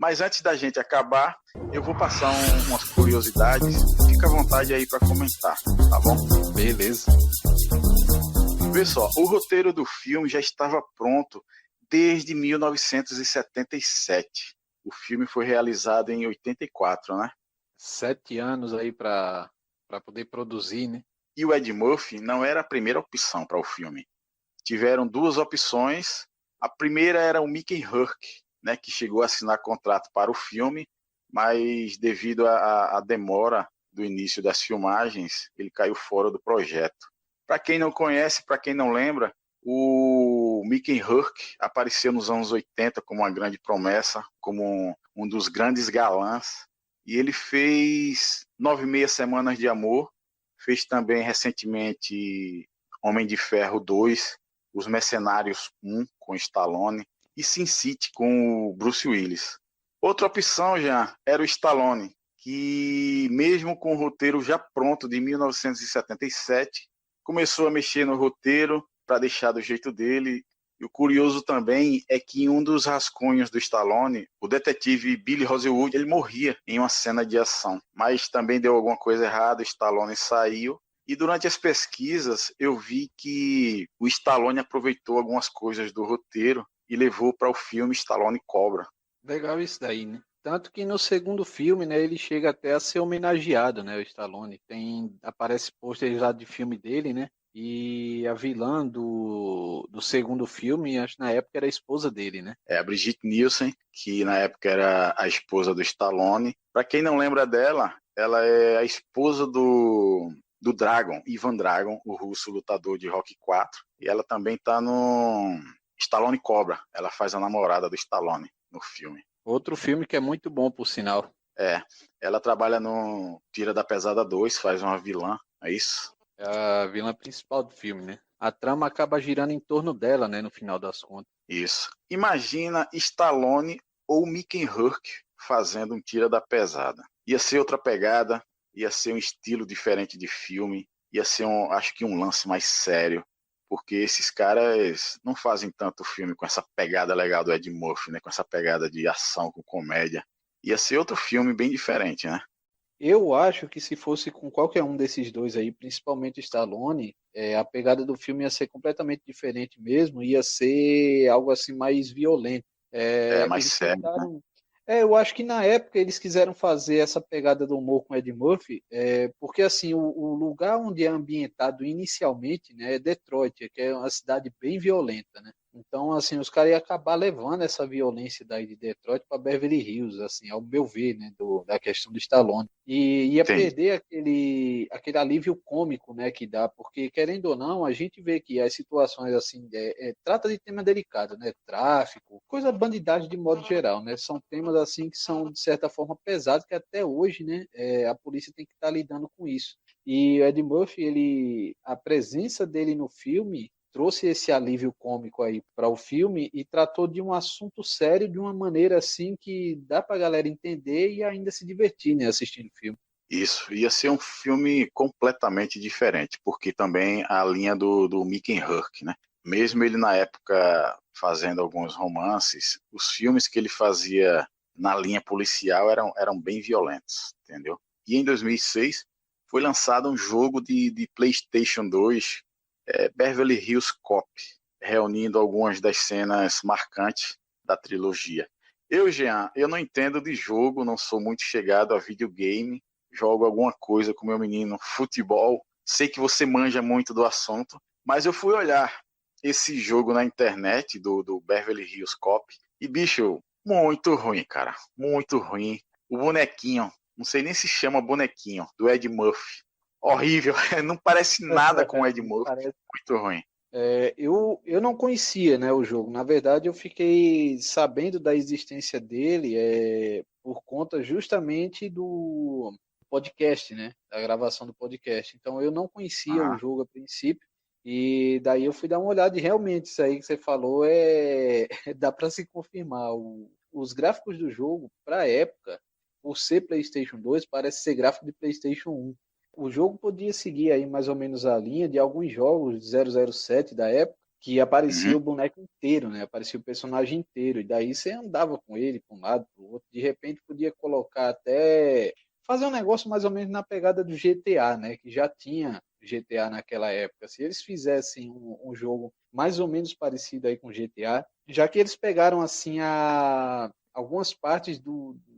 Mas antes da gente acabar, eu vou passar umas curiosidades. Fica à vontade aí para comentar, tá bom? Beleza. Vê só, o roteiro do filme já estava pronto desde 1977. O filme foi realizado em 84, né? 7 anos aí para poder produzir, né? E o Ed Murphy não era a primeira opção para o filme. Tiveram duas opções. A primeira era o Mickey Rourke, né, que chegou a assinar contrato para o filme, mas devido à demora do início das filmagens, ele caiu fora do projeto. Para quem não conhece, para quem não lembra, o Mickey Rourke apareceu nos anos 80 como uma grande promessa, como um dos grandes galãs, e ele fez 9 Semanas de Amor, fez também recentemente Homem de Ferro 2, Os Mercenários 1 com Stallone e Sin City com o Bruce Willis. Outra opção já era o Stallone, que mesmo com o roteiro já pronto de 1977, começou a mexer no roteiro para deixar do jeito dele. E o curioso também é que em um dos rascunhos do Stallone, o detetive Billy Rosewood, ele morria em uma cena de ação, mas também deu alguma coisa errada, o Stallone saiu. E durante as pesquisas eu vi que o Stallone aproveitou algumas coisas do roteiro e levou para o filme Stallone Cobra. Legal isso daí, né? Tanto que no segundo filme, né, ele chega até a ser homenageado, né, o Stallone. Aparece pôster lá de filme dele, né? E a vilã do segundo filme, acho que na época era a esposa dele, né? É a Brigitte Nielsen, que na época era a esposa do Stallone. Para quem não lembra dela, ela é a esposa do Dragon, Ivan Dragon, o russo lutador de Rocky 4. E ela também tá no Stallone Cobra. Ela faz a namorada do Stallone no filme. Outro filme que é muito bom, por sinal. É, ela trabalha no Tira da Pesada 2, faz uma vilã, é isso? É a vilã principal do filme, né? A trama acaba girando em torno dela, né, no final das contas. Isso. Imagina Stallone ou Mickey Rourke fazendo um Tira da Pesada. Ia ser outra pegada, ia ser um estilo diferente de filme, ia ser acho que um lance mais sério, porque esses caras não fazem tanto filme com essa pegada legal do Ed Murphy, né, com essa pegada de ação com comédia. Ia ser outro filme bem diferente, né? Eu acho que se fosse com qualquer um desses dois aí, principalmente Stallone, a pegada do filme ia ser completamente diferente mesmo, ia ser algo assim mais violento. É mais Eles sério, né? tentaram. Eu acho que na época eles quiseram fazer essa pegada do humor com Ed Murphy, porque assim, o lugar onde é ambientado inicialmente, né, é Detroit, que é uma cidade bem violenta, né? Então, assim, os caras iam acabar levando essa violência daí de Detroit para Beverly Hills, assim, ao meu ver, né, da questão do Stallone. E ia Entendi. perder aquele alívio cômico, né, que dá, porque, querendo ou não, a gente vê que as situações, assim, trata de tema delicado, né, tráfico, coisa bandidagem de modo geral, né, são temas, assim, que são, de certa forma, pesados, que até hoje, né, a polícia tem que estar lidando com isso. E o Ed Murphy, a presença dele no filme trouxe esse alívio cômico aí para o filme e tratou de um assunto sério de uma maneira assim que dá para a galera entender e ainda se divertir, né, assistindo o filme. Isso, ia ser um filme completamente diferente, porque também a linha do Mickey Rourke, né? Mesmo ele na época fazendo alguns romances, os filmes que ele fazia na linha policial eram bem violentos, entendeu? E em 2006 foi lançado um jogo de PlayStation 2, Beverly Hills Cop, reunindo algumas das cenas marcantes da trilogia. Jean, eu não entendo de jogo, não sou muito chegado a videogame, jogo alguma coisa com meu menino futebol. Sei que você manja muito do assunto, mas eu fui olhar esse jogo na internet do Beverly Hills Cop e, bicho, muito ruim, cara. Muito ruim. O bonequinho, não sei nem se chama bonequinho, do Ed Murphy. Horrível, não parece nada com o Ed Murphy. Parece. Muito ruim. Eu não conhecia, né, o jogo. Na verdade, eu fiquei sabendo da existência dele por conta justamente do podcast, né, da gravação do podcast. Então, eu não conhecia o Aham. jogo a princípio e daí eu fui dar uma olhada e realmente isso aí que você falou dá para se confirmar. Os gráficos do jogo, para a época, por ser PlayStation 2, parece ser gráfico de PlayStation 1. O jogo podia seguir aí mais ou menos a linha de alguns jogos de 007 da época, que aparecia Uhum. o boneco inteiro, né? Aparecia o personagem inteiro, e daí você andava com ele para um lado, para o outro. De repente podia colocar até fazer um negócio mais ou menos na pegada do GTA, né? Que já tinha GTA naquela época. Se eles fizessem um jogo mais ou menos parecido aí com GTA, já que eles pegaram assim algumas partes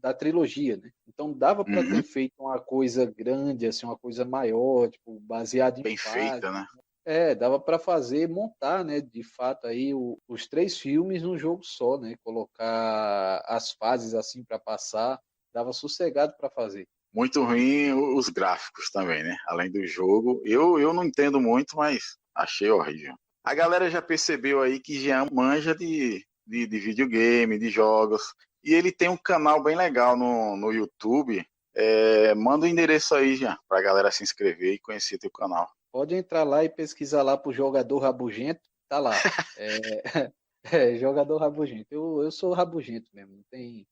da trilogia, né? Então dava para ter Uhum. feito uma coisa grande, assim, uma coisa maior, tipo, baseada em Bem fase. feita, né? Dava para fazer, montar, né, de fato aí os três filmes num jogo só, né? Colocar as fases assim para passar, dava sossegado para fazer. Muito ruim os gráficos também, né? Além do jogo. Eu não entendo muito, mas achei horrível. A galera já percebeu aí que Jean manja de videogame, de jogos. E ele tem um canal bem legal no YouTube. Manda o endereço aí, Jean, pra galera se inscrever e conhecer teu canal. Pode entrar lá e pesquisar lá pro jogador rabugento, tá lá. É, jogador rabugento. Eu sou rabugento mesmo, não tem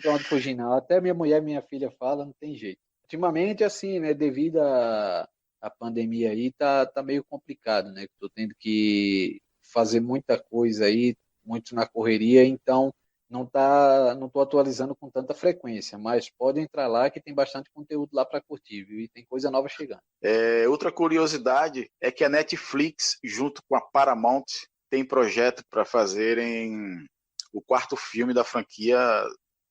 para onde fugir não. Até minha mulher e minha filha falam, não tem jeito. Ultimamente, assim, né, devido à pandemia aí, tá meio complicado, né? Tô tendo que fazer muita coisa aí, muito na correria, então não tô atualizando com tanta frequência, mas pode entrar lá que tem bastante conteúdo lá para curtir, viu? E tem coisa nova chegando. Outra curiosidade é que a Netflix, junto com a Paramount, tem projeto para fazerem o quarto filme da franquia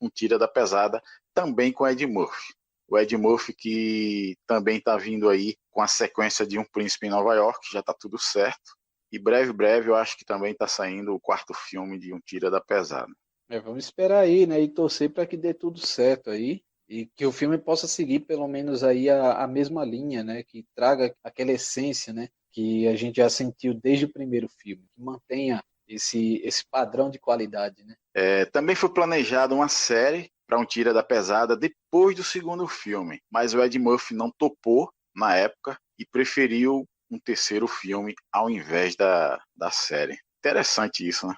Um Tira da Pesada, também com Ed Murphy. O Ed Murphy que também está vindo aí com a sequência de Um Príncipe em Nova York, já está tudo certo. E breve, eu acho que também está saindo o quarto filme de Um Tira da Pesada. Vamos esperar aí, né, e torcer para que dê tudo certo aí e que o filme possa seguir pelo menos aí a mesma linha, né, que traga aquela essência, né, que a gente já sentiu desde o primeiro filme, que mantenha esse padrão de qualidade, né? Também foi planejada uma série para Um Tira da Pesada depois do segundo filme, mas o Ed Murphy não topou na época e preferiu um terceiro filme ao invés da série. Interessante isso, né?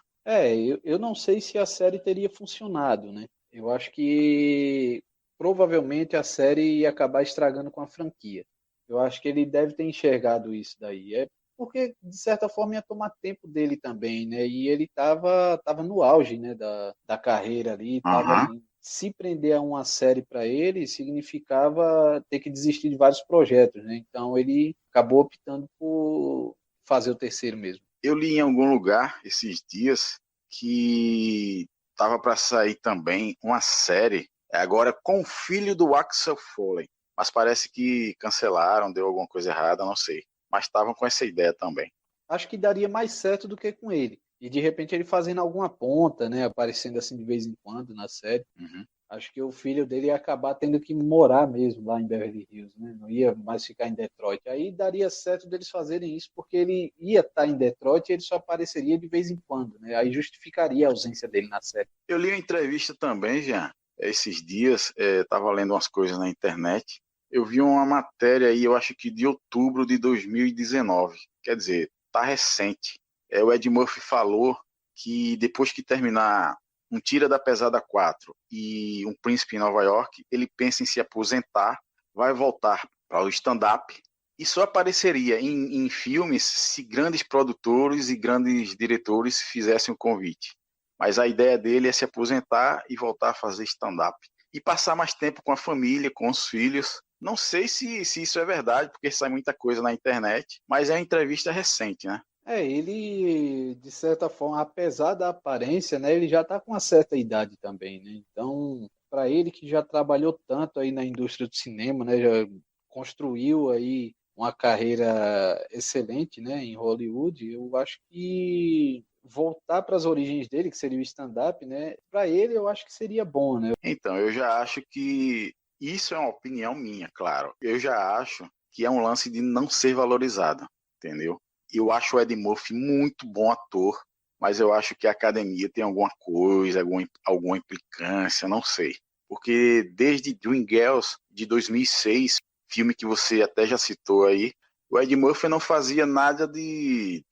Eu não sei se a série teria funcionado, né? Eu acho que provavelmente a série ia acabar estragando com a franquia. Eu acho que ele deve ter enxergado isso daí. É porque, de certa forma, ia tomar tempo dele também, né? E ele tava no auge, né, da carreira ali, tava Aham. ali. Se prender a uma série para ele significava ter que desistir de vários projetos, né? Então ele acabou optando por fazer o terceiro mesmo. Eu li em algum lugar esses dias que estava para sair também uma série, agora com o filho do Axel Foley, mas parece que cancelaram, deu alguma coisa errada, não sei. Mas estavam com essa ideia também. Acho que daria mais certo do que com ele. E de repente ele fazendo alguma ponta, né? Aparecendo assim de vez em quando na série. Uhum. Acho que o filho dele ia acabar tendo que morar mesmo lá em Beverly Hills, né? Não ia mais ficar em Detroit. Aí daria certo deles fazerem isso, porque ele ia estar em Detroit e ele só apareceria de vez em quando, né? Aí justificaria a ausência dele na série. Eu li uma entrevista também, já esses dias, estava lendo umas coisas na internet. Eu vi uma matéria aí, eu acho que de outubro de 2019. Quer dizer, tá recente. O Ed Murphy falou que depois que terminar Um Tira da Pesada 4 e Um Príncipe em Nova York, ele pensa em se aposentar, vai voltar para o stand-up e só apareceria em filmes se grandes produtores e grandes diretores fizessem o convite. Mas a ideia dele é se aposentar e voltar a fazer stand-up. E passar mais tempo com a família, com os filhos. Não sei se isso é verdade, porque sai muita coisa na internet, mas é uma entrevista recente, né? Ele, de certa forma, apesar da aparência, né, ele já está com uma certa idade também, né? Então, para ele que já trabalhou tanto aí na indústria do cinema, né, já construiu aí uma carreira excelente, né, em Hollywood, eu acho que voltar para as origens dele, que seria o stand-up, né, para ele eu acho que seria bom, né? Então, eu já acho que isso é uma opinião minha, claro. Eu já acho que é um lance de não ser valorizado, entendeu? Eu acho o Ed Murphy muito bom ator, mas eu acho que a academia tem alguma coisa, alguma implicância, não sei. Porque desde Dreamgirls de 2006, filme que você até já citou aí, o Ed Murphy não fazia nada de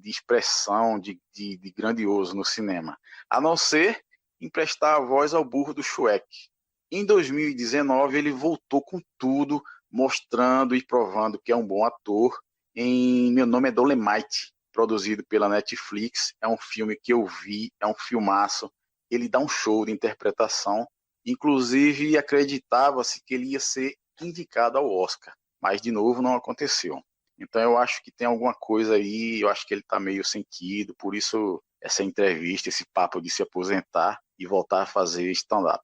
expressão, de grandioso no cinema, a não ser emprestar a voz ao burro do Shrek. Em 2019, ele voltou com tudo, mostrando e provando que é um bom ator em Meu Nome é Dolemite, produzido pela Netflix. É um filme que eu vi, é um filmaço. ele dá um show de interpretação. Inclusive, acreditava-se que ele ia ser indicado ao Oscar, mas de novo não aconteceu. Então eu acho que tem alguma coisa aí, eu acho que ele está meio sentido, por isso essa entrevista, esse papo de se aposentar e voltar a fazer stand-up.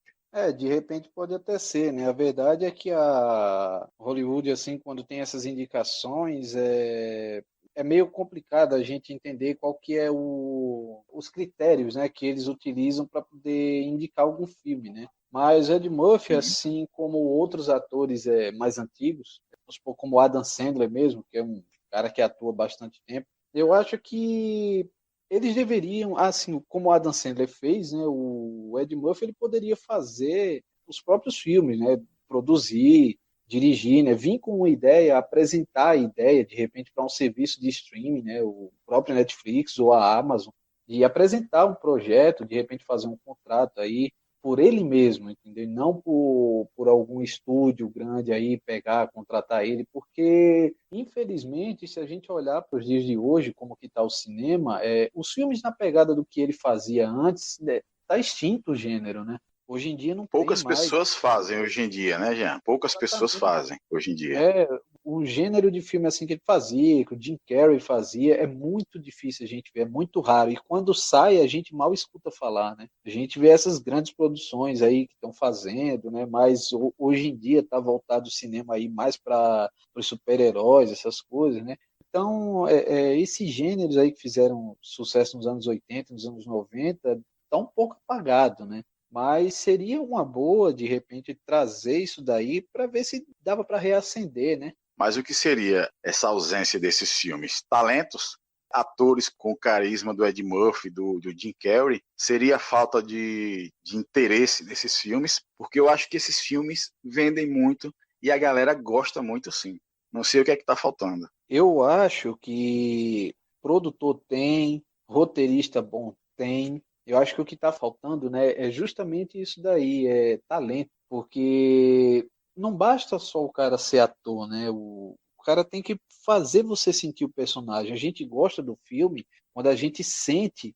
De repente pode até ser, né? A verdade é que a Hollywood, assim, quando tem essas indicações, é meio complicado a gente entender qual que é os critérios, né, que eles utilizam para poder indicar algum filme, né? Mas Ed Murphy, Uhum. assim como outros atores mais antigos, vamos supor, como Adam Sandler mesmo, que é um cara que atua bastante tempo, eu acho que eles deveriam, assim, como o Adam Sandler fez, né, o Ed Murphy ele poderia fazer os próprios filmes, né, produzir, dirigir, né, vir com uma ideia, apresentar a ideia, de repente, para um serviço de streaming, né, o próprio Netflix ou a Amazon, e apresentar um projeto, de repente fazer um contrato aí por ele mesmo, entendeu? E não por algum estúdio grande aí pegar, contratar ele, porque infelizmente, se a gente olhar para os dias de hoje, como que está o cinema, os filmes na pegada do que ele fazia antes, né, tá extinto o gênero, né? Hoje em dia não tem Poucas mais. pessoas fazem hoje em dia, né, Jean? Poucas pessoas Exatamente. fazem hoje em dia. É, o gênero de filme assim que ele fazia, que o Jim Carrey fazia, é muito difícil a gente ver, é muito raro. E quando sai, a gente mal escuta falar, né? A gente vê essas grandes produções aí que estão fazendo, né? Mas hoje em dia está voltado o cinema aí mais para os super-heróis, essas coisas, né? Então, esses gêneros aí que fizeram sucesso nos anos 80, nos anos 90, tá um pouco apagado, né? Mas seria uma boa, de repente, trazer isso daí para ver se dava para reacender, né? Mas o que seria essa ausência desses filmes? Talentos? Atores com o carisma do Ed Murphy, do Jim Carrey, seria a falta de interesse nesses filmes, porque eu acho que esses filmes vendem muito e a galera gosta muito sim. Não sei o que é que está faltando. Eu acho que produtor tem, roteirista bom tem. Eu acho que o que está faltando, né, é justamente isso daí, é talento, porque não basta só o cara ser ator, né? O cara tem que fazer você sentir o personagem. A gente gosta do filme quando a gente sente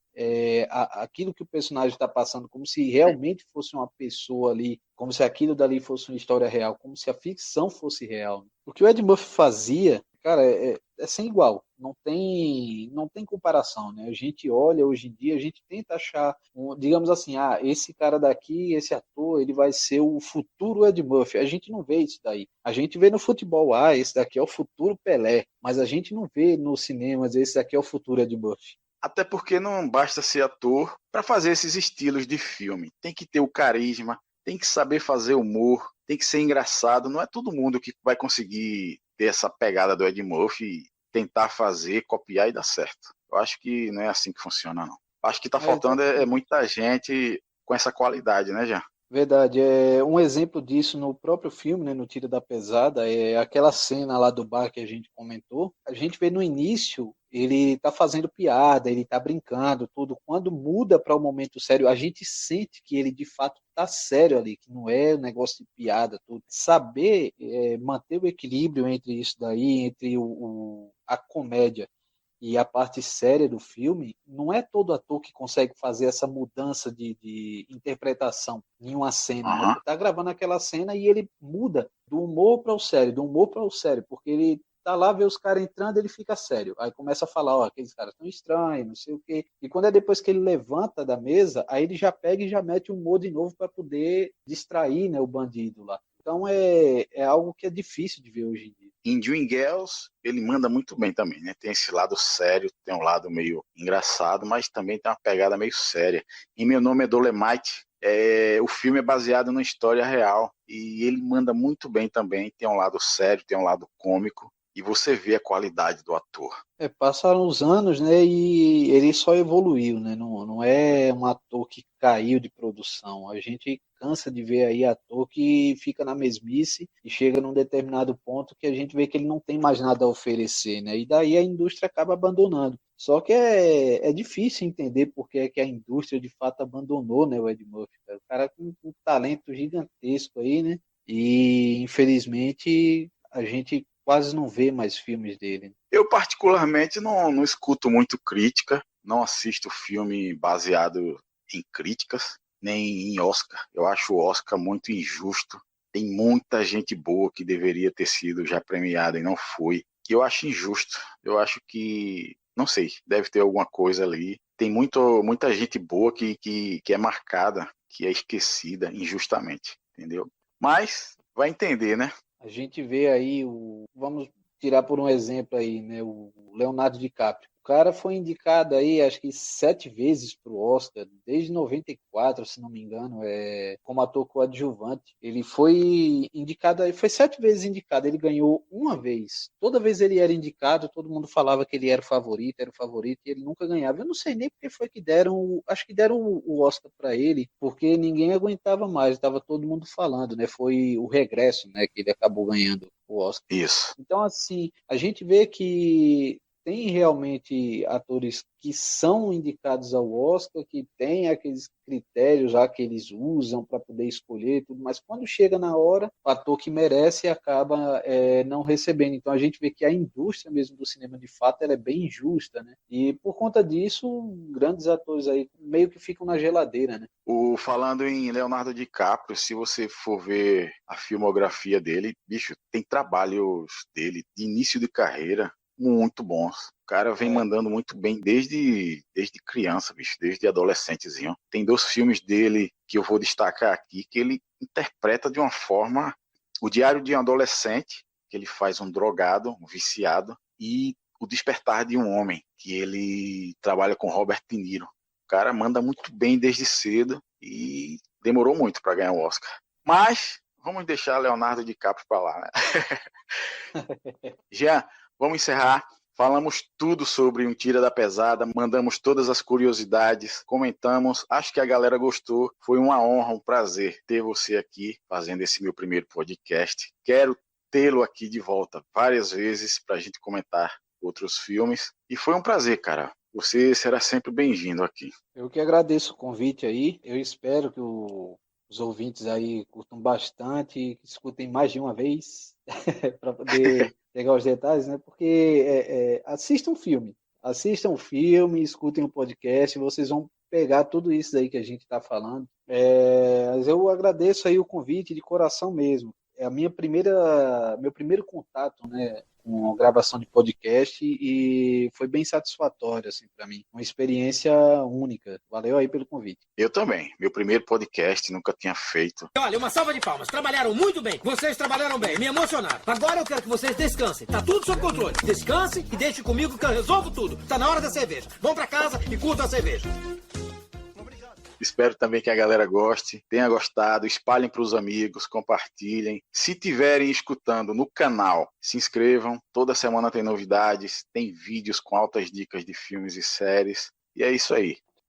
aquilo que o personagem está passando, como se realmente fosse uma pessoa ali, como se aquilo dali fosse uma história real, como se a ficção fosse real. O que o Ed Murphy fazia, cara, é sem igual. Não tem comparação, né? A gente olha hoje em dia, a gente tenta achar, digamos assim, esse cara daqui, esse ator, ele vai ser o futuro Ed Murphy. A gente não vê isso daí. A gente vê no futebol, esse daqui é o futuro Pelé, mas a gente não vê no cinema, esse daqui é o futuro Ed Murphy. Até porque não basta ser ator para fazer esses estilos de filme. Tem que ter o carisma, tem que saber fazer humor, tem que ser engraçado. Não é todo mundo que vai conseguir ter essa pegada do Ed Murphy, tentar fazer, copiar e dar certo. Eu acho que não é assim que funciona, não. Acho que está faltando Exatamente. muita gente com essa qualidade, né, Jean? Verdade, um exemplo disso no próprio filme, né, no Tira da Pesada, é aquela cena lá do bar que a gente comentou. A gente vê no início ele tá fazendo piada, ele tá brincando, tudo. Quando muda para o momento sério, a gente sente que ele de fato tá sério ali, que não é um negócio de piada, tudo. Saber manter o equilíbrio entre isso daí, entre a comédia e a parte séria do filme, não é todo ator que consegue fazer essa mudança de interpretação em uma cena, né? Uhum. Você tá gravando aquela cena e ele muda do humor para o sério, do humor para o sério, porque ele tá lá, vê os caras entrando, ele fica sério. Aí começa a falar, ó, aqueles caras tão estranhos, não sei o quê. E quando é depois que ele levanta da mesa, aí ele já pega e já mete o humor de novo para poder distrair, né, o bandido lá. Então é algo que é difícil de ver hoje em dia. Em Dream Girls, ele manda muito bem também, né? Tem esse lado sério, tem um lado meio engraçado, mas também tem uma pegada meio séria. Em Meu Nome é Dolemite, o filme é baseado numa história real e ele manda muito bem também. Tem um lado sério, tem um lado cômico e você vê a qualidade do ator. Passaram os anos, né, e ele só evoluiu, né, não é um ator que caiu de produção. A gente cansa de ver aí ator que fica na mesmice e chega num determinado ponto que a gente vê que ele não tem mais nada a oferecer, né, e daí a indústria acaba abandonando. Só que é difícil entender por que é que a indústria de fato abandonou, né, o Ed Murphy, cara. O cara com um talento gigantesco aí, né, e infelizmente a gente quase não vê mais filmes dele. Eu, particularmente, não escuto muito crítica, não assisto filme baseado em críticas. nem em Oscar. Eu acho o Oscar muito injusto. Tem muita gente boa que deveria ter sido já premiada e não foi. Que eu acho injusto. Eu acho que, não sei, deve ter alguma coisa ali. Tem muita gente boa que é marcada, que é esquecida injustamente, entendeu? Mas vai entender, né? A gente vê aí vamos tirar por um exemplo aí, né, o Leonardo DiCaprio. O cara foi indicado aí, acho que 7 vezes para o Oscar, desde 94, se não me engano, como ator coadjuvante. Ele foi indicado aí, foi 7 vezes indicado, ele ganhou uma vez. Toda vez ele era indicado, todo mundo falava que ele era o favorito, e ele nunca ganhava. Eu não sei nem porque foi que deram, acho que deram o Oscar para ele, porque ninguém aguentava mais, estava todo mundo falando, né? Foi o Regresso, né, que ele acabou ganhando o Oscar. Isso. Então, assim, a gente vê que tem realmente atores que são indicados ao Oscar, que tem aqueles critérios lá que eles usam para poder escolher e tudo, mas quando chega na hora, o ator que merece acaba não recebendo. Então a gente vê que a indústria mesmo do cinema, de fato, ela é bem injusta, né? E por conta disso, grandes atores aí meio que ficam na geladeira, né? Falando em Leonardo DiCaprio, se você for ver a filmografia dele, bicho, tem trabalhos dele de início de carreira muito bons. O cara vem mandando muito bem desde criança, bicho, desde adolescentezinho. Tem 2 filmes dele que eu vou destacar aqui, que ele interpreta de uma forma o Diário de um Adolescente, que ele faz um drogado, um viciado, e O Despertar de um Homem, que ele trabalha com Robert De Niro. O cara manda muito bem desde cedo e demorou muito para ganhar o Oscar. Mas vamos deixar Leonardo DiCaprio para lá, né? Jean, vamos encerrar. Falamos tudo sobre um Tira da Pesada, mandamos todas as curiosidades, comentamos. Acho que a galera gostou. Foi uma honra, um prazer ter você aqui fazendo esse meu primeiro podcast. Quero tê-lo aqui de volta várias vezes para a gente comentar outros filmes. E foi um prazer, cara. Você será sempre bem-vindo aqui. Eu que agradeço o convite aí. Eu espero que os ouvintes aí curtam bastante, que escutem mais de uma vez, para poder pegar os detalhes, né? Porque assistam o filme, escutem o podcast, vocês vão pegar tudo isso aí que a gente está falando. Mas eu agradeço aí o convite de coração mesmo. É meu primeiro contato, né, com a gravação de podcast e foi bem satisfatório assim para mim, uma experiência única. Valeu aí pelo convite. Eu também. Meu primeiro podcast, nunca tinha feito. Olha, uma salva de palmas. Trabalharam muito bem. Vocês trabalharam bem. Me emocionaram. Agora eu quero que vocês descansem. Tá tudo sob controle. Descansem e deixem comigo que eu resolvo tudo. Tá na hora da cerveja. Vão pra casa e curtam a cerveja. Espero também que a galera goste, tenha gostado, espalhem para os amigos, compartilhem. Se tiverem escutando no canal, se inscrevam. Toda semana tem novidades, tem vídeos com altas dicas de filmes e séries. E é isso aí.